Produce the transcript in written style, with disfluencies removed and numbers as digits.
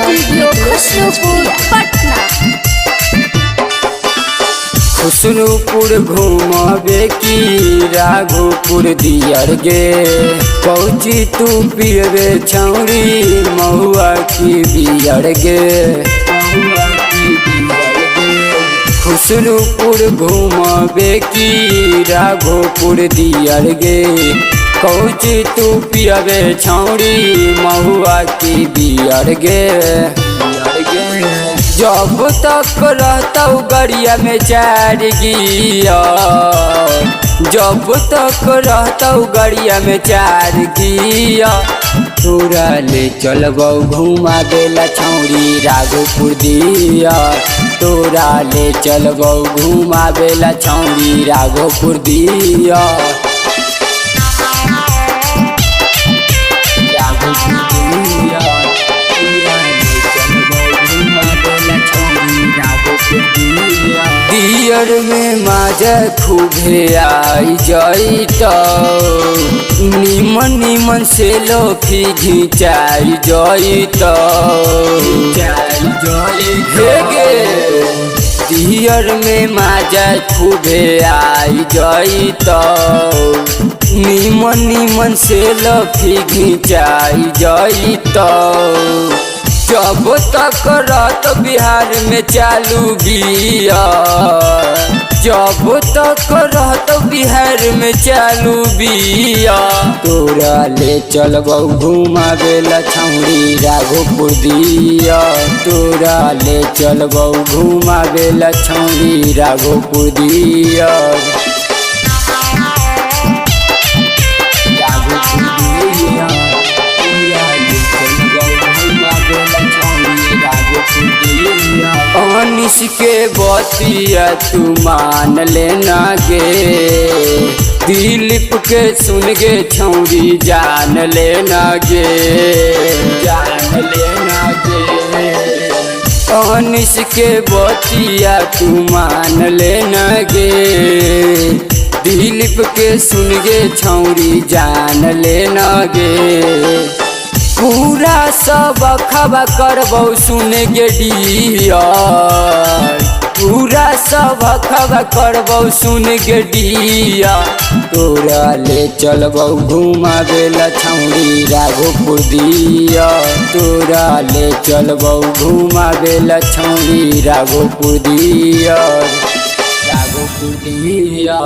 Studio खुशनुपुर Patna. खुशनुपुर घूमबे की राघोपुर दियर गे पहुँची तू पियबे छौरी महुआ की बियर गे। खुशनुपुर घूमबे की राघोपुर दियर गे पहुँची तू पियबे छौरी महुआ की बियर गे। जब तक रहता गड़िया में चार गियर, जब तक रहता गड़िया में चार गियर, तोरा ले चलबौ घुमा देला छौरी राघोपुर दिया। तोरा ले चलबौ घुमा देला छौरी राघोपुर दिया। दियर में माजा खूबे आई जाइत, निमन निमन से लोफी घिंचाई जाइत। दियर में माजा खूबे आई जाइत, निमन निमन से लोफी घिंचाई जाइत। जब तक रहत बिहार में चालू बिया, जब तक रहत बिहार में चालू बिया, तोरा ले चलबौ घुमावेला छौरी राघोपुर दिया। तोरा ले चलबौ घुमावेला छौरी राघोपुर दिया। अनिस के बतिया तू मान लेना गे, दिलीप के सुन गे छौरी जान लेना गे, जान लेना गे। अनिस के बतिया तू मान लेना गे, दिलीप के सुन गे छौरी जान लेना गे। पूरा सब खबा करबौ सुन गे डियर, पूरा सब खबा करबौ सुन गे डियर। तोरा ले चलबौ घुमावेला छौरी राघोपुर दिया। तोरा ले चलबौ घुमावेला छौरी राघोपुर दिया, राघोपुर दिया।